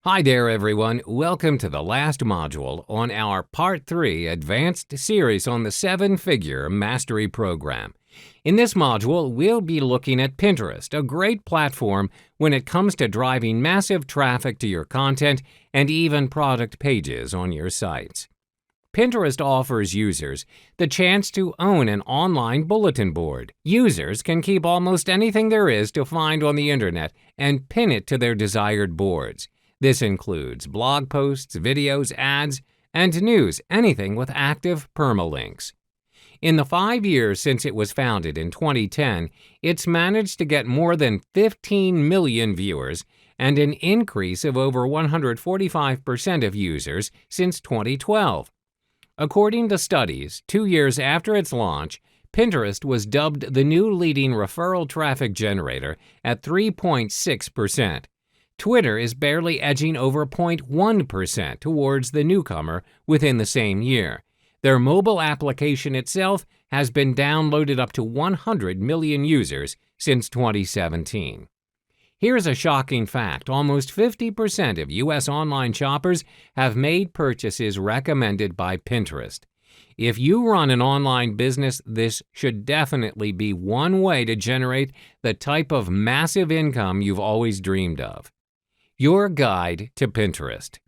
Hi there, everyone. Welcome to the last module on our Part 3 Advanced Series on the 7-Figure Mastery Program. In this module, we'll be looking at Pinterest, a great platform when it comes to driving massive traffic to your content and even product pages on your sites. Pinterest offers users the chance to own an online bulletin board. Users can keep almost anything there is to find on the internet and pin it to their desired boards. This includes blog posts, videos, ads, and news, anything with active permalinks. In the 5 years since it was founded in 2010, it's managed to get more than 15 million viewers and an increase of over 145% of users since 2012. According to studies, 2 years after its launch, Pinterest was dubbed the new leading referral traffic generator at 3.6%. Twitter is barely edging over 0.1% towards the newcomer within the same year. Their mobile application itself has been downloaded up to 100 million users since 2017. Here's a shocking fact. Almost 50% of U.S. online shoppers have made purchases recommended by Pinterest. If you run an online business, this should definitely be one way to generate the type of massive income you've always dreamed of. Your guide to Pinterest.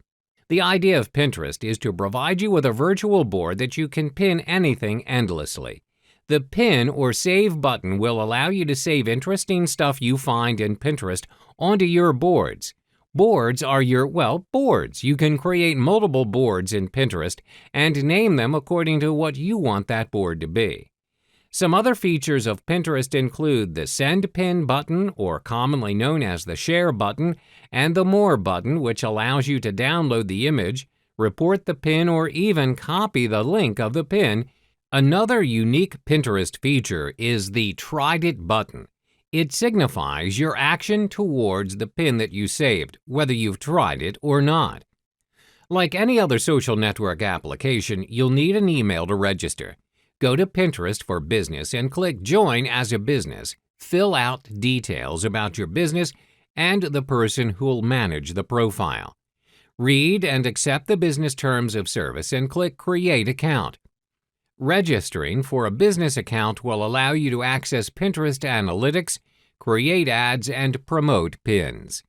The idea of Pinterest is to provide you with a virtual board that you can pin anything endlessly. The Pin or Save button will allow you to save interesting stuff you find in Pinterest onto your boards. Boards are boards. You can create multiple boards in Pinterest and name them according to what you want that board to be. Some other features of Pinterest include the Send Pin button, or commonly known as the Share button, and the More button, which allows you to download the image, report the pin, or even copy the link of the pin. Another unique Pinterest feature is the Tried It button. It signifies your action towards the pin that you saved, whether you've tried it or not. Like any other social network application, you'll need an email to register. Go to Pinterest for Business and click Join as a Business. Fill out details about your business and the person who'll manage the profile. Read and accept the business terms of service and click Create Account. Registering for a business account will allow you to access Pinterest Analytics, create ads, and promote pins.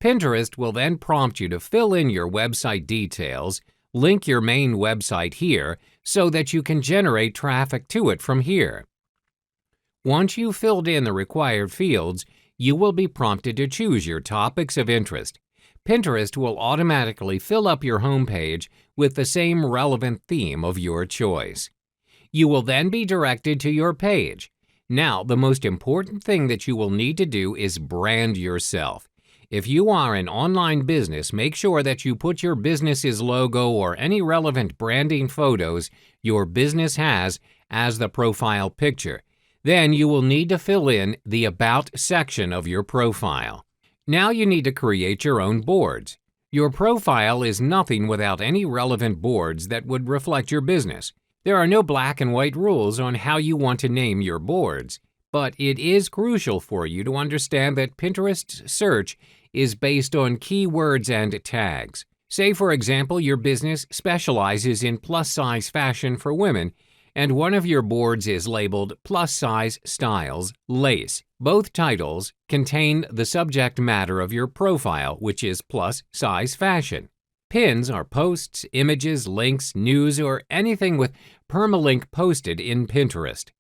Pinterest will then prompt you to fill in your website details, link your main website here so that you can generate traffic to it from here. Once you've filled in the required fields, you will be prompted to choose your topics of interest. Pinterest will automatically fill up your homepage with the same relevant theme of your choice. You will then be directed to your page. Now, the most important thing that you will need to do is brand yourself. If you are an online business, make sure that you put your business's logo or any relevant branding photos your business has as the profile picture. Then you will need to fill in the About section of your profile. Now you need to create your own boards. Your profile is nothing without any relevant boards that would reflect your business. There are no black and white rules on how you want to name your boards, but it is crucial for you to understand that Pinterest's search is based on keywords and tags. Say, for example, your business specializes in plus-size fashion for women, and one of your boards is labeled Plus-Size Styles Lace. Both titles contain the subject matter of your profile, which is plus-size fashion. Pins are posts, images, links, news, or anything with permalink posted in Pinterest.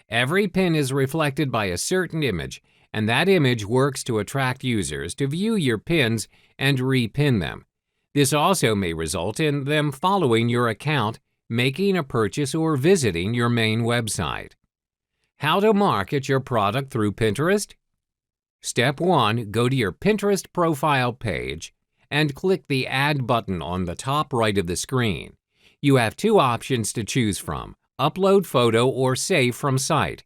Every pin is reflected by a certain image, and that image works to attract users to view your pins and repin them. This also may result in them following your account, making a purchase, or visiting your main website. How to market your product through Pinterest? Step 1. Go to your Pinterest profile page and click the Add button on the top right of the screen. You have two options to choose from: Upload photo or Save from site.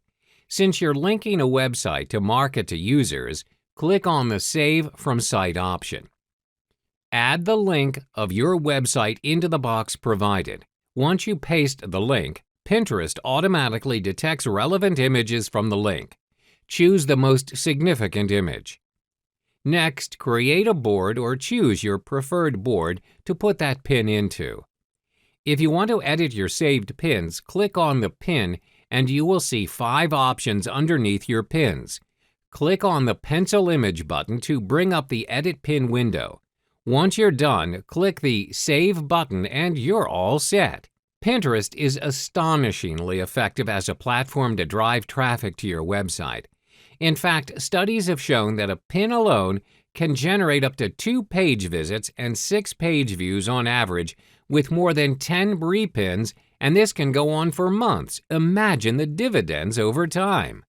Since you're linking a website to market to users, click on the Save from Site option. Add the link of your website into the box provided. Once you paste the link, Pinterest automatically detects relevant images from the link. Choose the most significant image. Next, create a board or choose your preferred board to put that pin into. If you want to edit your saved pins, click on the pin and you will see 5 options underneath your pins. Click on the pencil image button to bring up the Edit Pin window. Once you're done, click the Save button and you're all set. Pinterest is astonishingly effective as a platform to drive traffic to your website. In fact, studies have shown that a pin alone can generate up to 2 page visits and 6 page views on average with more than 10 repins, and this can go on for months. Imagine the dividends over time.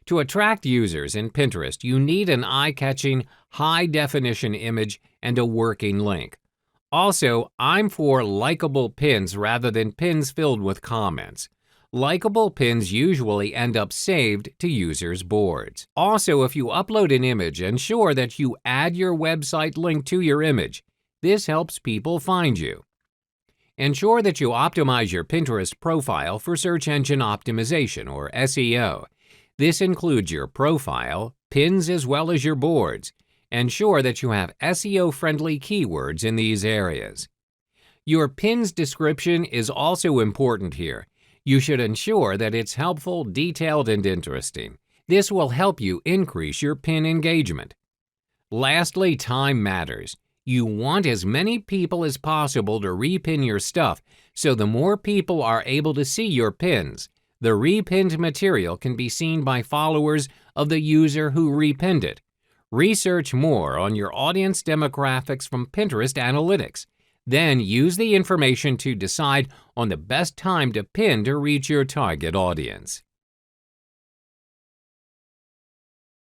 To attract users in Pinterest, you need an eye-catching, high-definition image and a working link. Also, I'm for likable pins rather than pins filled with comments. Likable pins usually end up saved to users' boards. Also, if you upload an image, ensure that you add your website link to your image. This helps people find you. Ensure that you optimize your Pinterest profile for search engine optimization, or SEO. This includes your profile, pins, as well as your boards. Ensure that you have SEO-friendly keywords in these areas. Your pin's description is also important here. You should ensure that it's helpful, detailed, and interesting. This will help you increase your pin engagement. Lastly, time matters. You want as many people as possible to repin your stuff, so the more people are able to see your pins, the repinned material can be seen by followers of the user who repinned it. Research more on your audience demographics from Pinterest Analytics. Then use the information to decide on the best time to pin to reach your target audience.